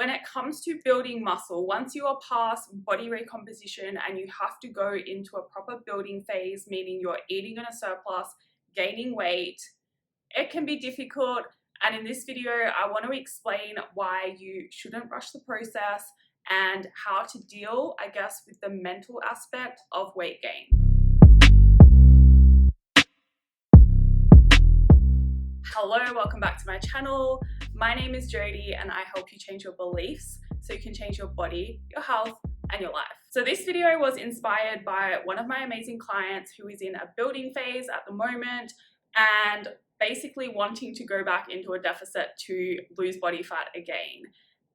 When it comes to building muscle, once you are past body recomposition and you have to go into a proper building phase, meaning you're eating in a surplus, gaining weight, it can be difficult. And in this video, I want to explain why you shouldn't rush the process and how to deal, I guess, with the mental aspect of weight gain. Hello, welcome back to my channel. My name is Jodie and I help you change your beliefs so you can change your body, your health, and your life. So this video was inspired by one of my amazing clients who is in a building phase at the moment and basically wanting to go back into a deficit to lose body fat again.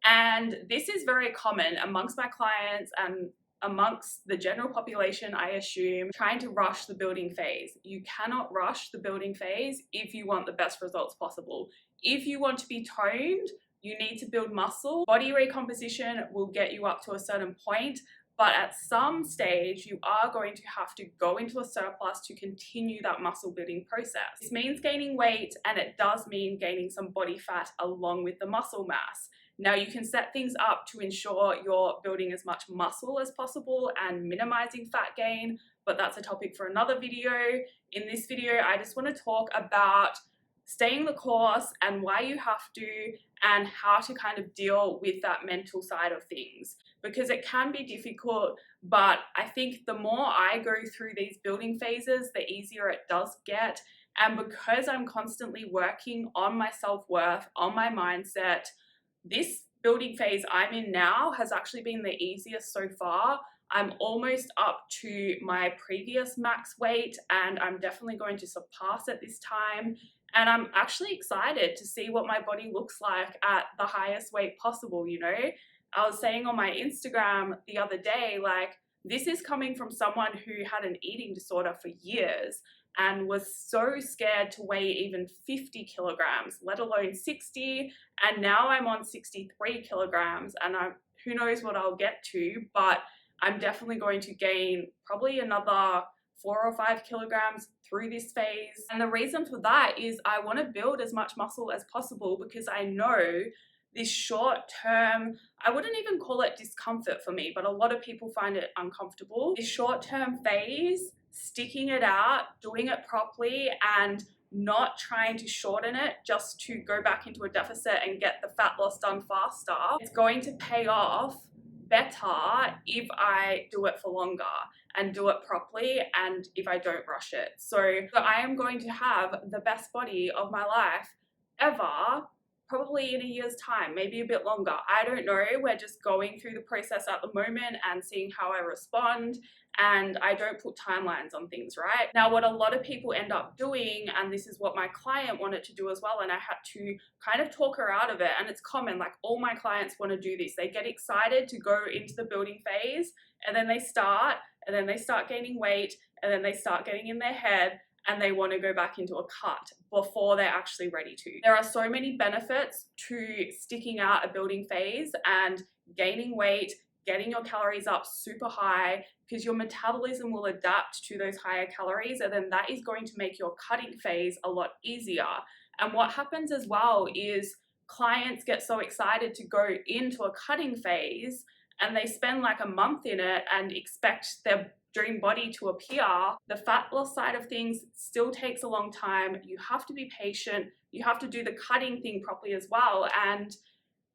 And this is very common amongst my clients and amongst the general population, I assume, trying to rush the building phase. You cannot rush the building phase if you want the best results possible. If you want to be toned, you need to build muscle. Body recomposition will get you up to a certain point, but at some stage, you are going to have to go into a surplus to continue that muscle building process. This means gaining weight, and it does mean gaining some body fat along with the muscle mass. Now you can set things up to ensure you're building as much muscle as possible and minimizing fat gain, but that's a topic for another video. In this video, I just want to talk about staying the course and why you have to, and how to kind of deal with that mental side of things, because it can be difficult, but I think the more I go through these building phases, the easier it does get. And because I'm constantly working on my self-worth, on my mindset, this building phase I'm in now has actually been the easiest so far. I'm almost up to my previous max weight and I'm definitely going to surpass it this time. And I'm actually excited to see what my body looks like at the highest weight possible, you know? I was saying on my Instagram the other day, like, this is coming from someone who had an eating disorder for years and was so scared to weigh even 50 kilograms, let alone 60. And now I'm on 63 kilograms and who knows what I'll get to, but I'm definitely going to gain probably another 4 or 5 kilograms through this phase. And the reason for that is I want to build as much muscle as possible because I know this short term, I wouldn't even call it discomfort for me, but a lot of people find it uncomfortable. This short term phase, sticking it out, doing it properly, and not trying to shorten it just to go back into a deficit and get the fat loss done faster, it's going to pay off better if I do it for longer and do it properly and if I don't rush it. So I am going to have the best body of my life ever, probably in a year's time, maybe a bit longer. I don't know. We're just going through the process at the moment and seeing how I respond. And I don't put timelines on things, right? Now, what a lot of people end up doing, and this is what my client wanted to do as well, and I had to kind of talk her out of it, and it's common, like all my clients want to do this. They get excited to go into the building phase, and then they start gaining weight, and then they start getting in their head, and they want to go back into a cut before they're actually ready to. There are so many benefits to sticking out a building phase and gaining weight, getting your calories up super high, because your metabolism will adapt to those higher calories, and then that is going to make your cutting phase a lot easier. And what happens as well is clients get so excited to go into a cutting phase and they spend like a month in it and expect their dream body to appear. The fat loss side of things still takes a long time. You have to be patient. You have to do the cutting thing properly as well and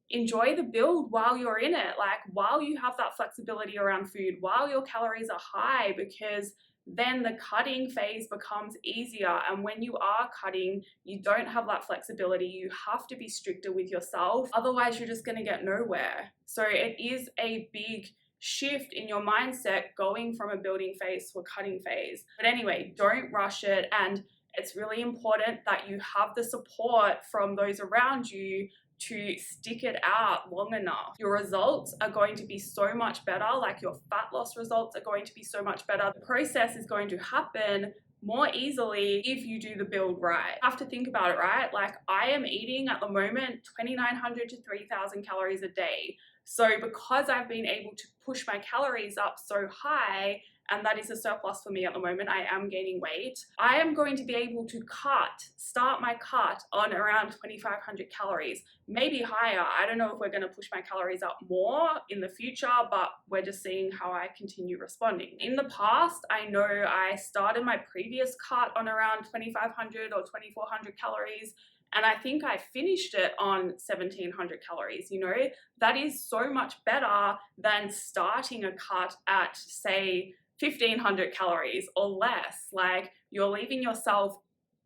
enjoy the build while you're in it, like while you have that flexibility around food, while your calories are high, because then the cutting phase becomes easier. And when you are cutting, you don't have that flexibility. You have to be stricter with yourself. Otherwise, you're just going to get nowhere. So it is a big shift in your mindset going from a building phase to a cutting phase. But anyway, don't rush it. And it's really important that you have the support from those around you to stick it out long enough. Your results are going to be so much better, like your fat loss results are going to be so much better. The process is going to happen more easily if you do the build right. You have to think about it, right? Like I am eating at the moment 2,900 to 3,000 calories a day. So because I've been able to push my calories up so high and that is a surplus for me at the moment. I am gaining weight. I am going to be able to start my cut on around 2,500 calories, maybe higher. I don't know if we're going to push my calories up more in the future, but we're just seeing how I continue responding. In the past, I know I started my previous cut on around 2,500 or 2,400 calories, and I think I finished it on 1,700 calories. You know, that is so much better than starting a cut at, say, 1,500 calories or less. Like, you're leaving yourself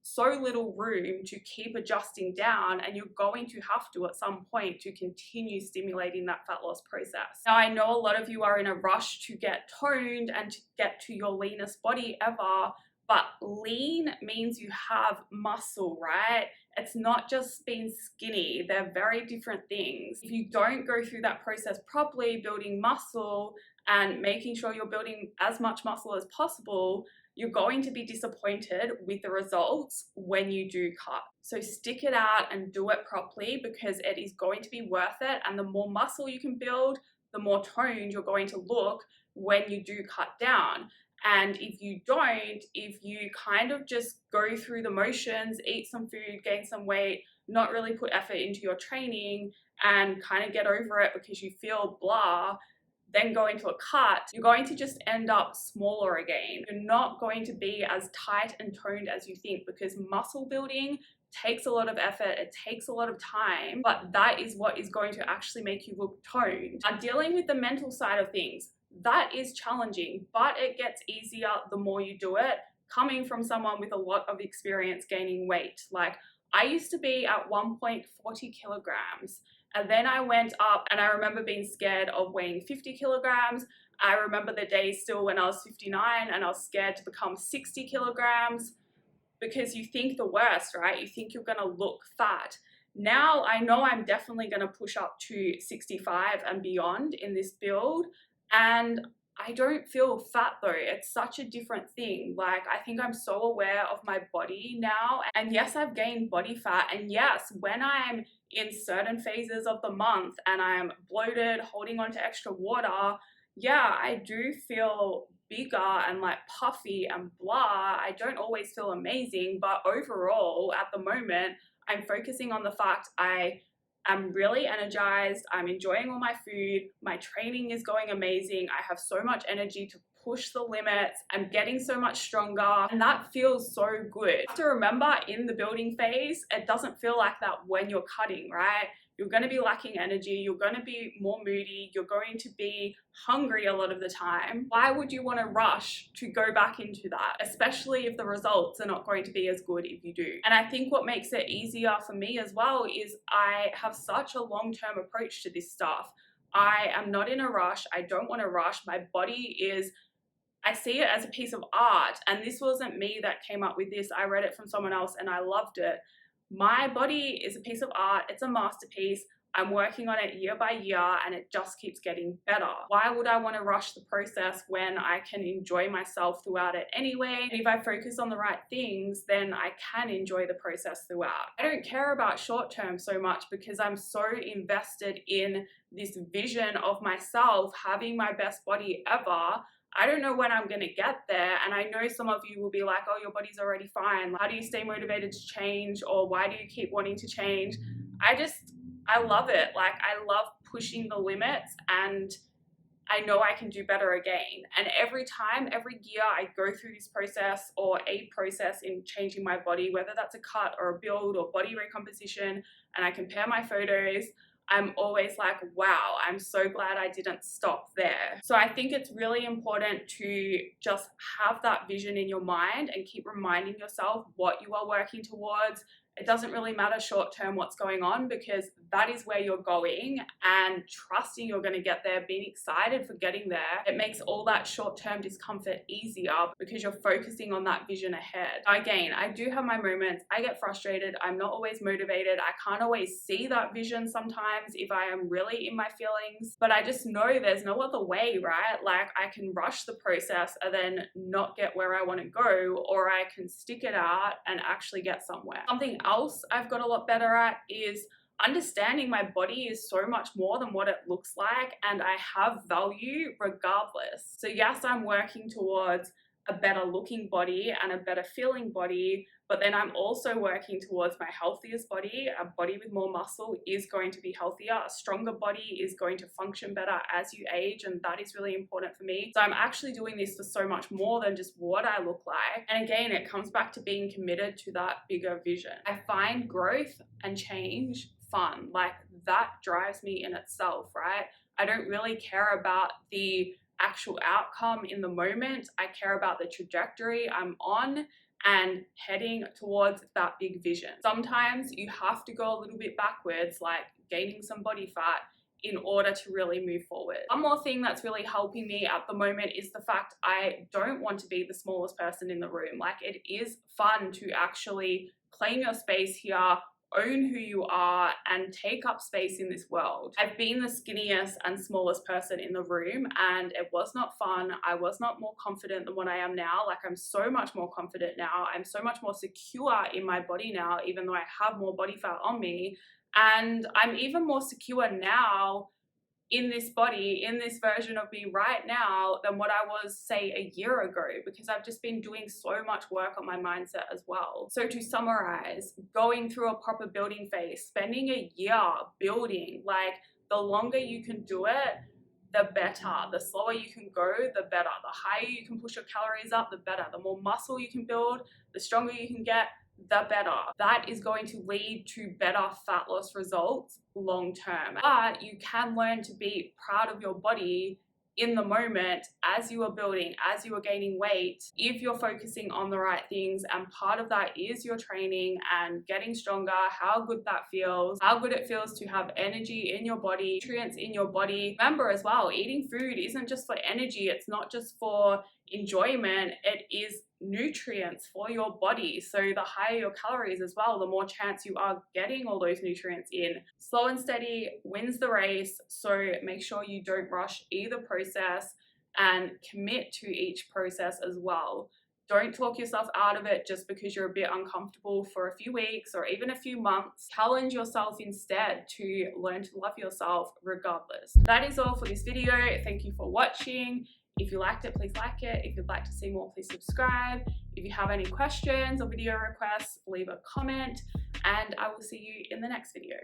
so little room to keep adjusting down, and you're going to have to at some point to continue stimulating that fat loss process. Now, I know a lot of you are in a rush to get toned and to get to your leanest body ever, but lean means you have muscle, right? It's not just being skinny. They're very different things. If you don't go through that process properly, building muscle and making sure you're building as much muscle as possible, you're going to be disappointed with the results when you do cut. So stick it out and do it properly, because it is going to be worth it. And the more muscle you can build, the more toned you're going to look when you do cut down. And if you don't, if you kind of just go through the motions, eat some food, gain some weight, not really put effort into your training, and kind of get over it because you feel blah, then go into a cut, you're going to just end up smaller again. You're not going to be as tight and toned as you think, because muscle building takes a lot of effort, it takes a lot of time, but that is what is going to actually make you look toned. Now, dealing with the mental side of things, that is challenging, but it gets easier the more you do it. Coming from someone with a lot of experience gaining weight, like I used to be at 1.40 kilograms, and then I went up, and I remember being scared of weighing 50 kilograms. I remember the days still when I was 59 and I was scared to become 60 kilograms, because you think the worst, right? You think you're gonna look fat. Now I know I'm definitely gonna push up to 65 and beyond in this build, and I don't feel fat though. It's such a different thing. Like, I think I'm so aware of my body now. And yes, I've gained body fat. And yes, when I'm in certain phases of the month and I'm bloated, holding on to extra water, yeah, I do feel bigger and like puffy and blah. I don't always feel amazing, but overall at the moment, I'm focusing on the fact I'm really energized, I'm enjoying all my food, my training is going amazing, I have so much energy to push the limits, I'm getting so much stronger, and that feels so good. You have to remember, in the building phase, it doesn't feel like that when you're cutting, right? You're going to be lacking energy, you're going to be more moody, you're going to be hungry a lot of the time. Why would you want to rush to go back into that, especially if the results are not going to be as good if you do? And I think what makes it easier for me as well is I have such a long-term approach to this stuff. I am not in a rush, I don't want to rush. My body is, I see it as a piece of art, and this wasn't me that came up with this. I read it from someone else and I loved it. My body is a piece of art, it's a masterpiece. I'm working on it year by year, and it just keeps getting better. Why would I want to rush the process when I can enjoy myself throughout it anyway? And if I focus on the right things, then I can enjoy the process throughout. I don't care about short term so much, because I'm so invested in this vision of myself having my best body ever. I don't know when I'm going to get there, and I know some of you will be like, oh, your body's already fine. How do you stay motivated to change, or why do you keep wanting to change? I love it. Like, I love pushing the limits, and I know I can do better again. And every time, every year I go through this process or a process in changing my body, whether that's a cut or a build or body recomposition, and I compare my photos, I'm always like, wow, I'm so glad I didn't stop there. So I think it's really important to just have that vision in your mind and keep reminding yourself what you are working towards. It doesn't really matter short term what's going on, because that is where you're going, and trusting you're going to get there, being excited for getting there, it makes all that short term discomfort easier because you're focusing on that vision ahead. Again, I do have my moments. I get frustrated. I'm not always motivated. I can't always see that vision sometimes if I am really in my feelings, but I just know there's no other way, right? Like, I can rush the process and then not get where I want to go, or I can stick it out and actually get somewhere. Something else I've got a lot better at is understanding my body is so much more than what it looks like, and I have value regardless. So yes, I'm working towards a better looking body and a better feeling body, but then I'm also working towards my healthiest body. A body with more muscle is going to be healthier. A stronger body is going to function better as you age, and that is really important for me. So I'm actually doing this for so much more than just what I look like. And again, it comes back to being committed to that bigger vision. I find growth and change fun. Like, that drives me in itself, right? I don't really care about the actual outcome in the moment. I care about the trajectory I'm on and heading towards that big vision. Sometimes you have to go a little bit backwards, like gaining some body fat, in order to really move forward. One more thing that's really helping me at the moment is the fact I don't want to be the smallest person in the room. Like, it is fun to actually claim your space here, own who you are, and take up space in this world. I've been the skinniest and smallest person in the room, and it was not fun. I was not more confident than what I am now. Like, I'm so much more confident now. I'm so much more secure in my body now, even though I have more body fat on me. And I'm even more secure now in this body, in this version of me right now, than what I was, say, a year ago, because I've just been doing so much work on my mindset as well. So to summarize, going through a proper building phase, spending a year building, like, the longer you can do it, the better. The slower you can go, the better. The higher you can push your calories up, the better. The more muscle you can build, the stronger you can get, the better. That is going to lead to better fat loss results long term. But you can learn to be proud of your body in the moment as you are building, as you are gaining weight, if you're focusing on the right things. And part of that is your training and getting stronger, how good that feels, how good it feels to have energy in your body, nutrients in your body. Remember as well, eating food isn't just for energy. It's not just for enjoyment. It is nutrients for your body. So the higher your calories as well, the more chance you are getting all those nutrients in. Slow and steady wins the race. So make sure you don't rush either process, and commit to each process as well. Don't talk yourself out of it just because you're a bit uncomfortable for a few weeks or even a few months. Challenge yourself instead to learn to love yourself regardless. That is all for this video. Thank you for watching. If you liked it, please like it. If you'd like to see more, please subscribe. If you have any questions or video requests, leave a comment, and I will see you in the next video.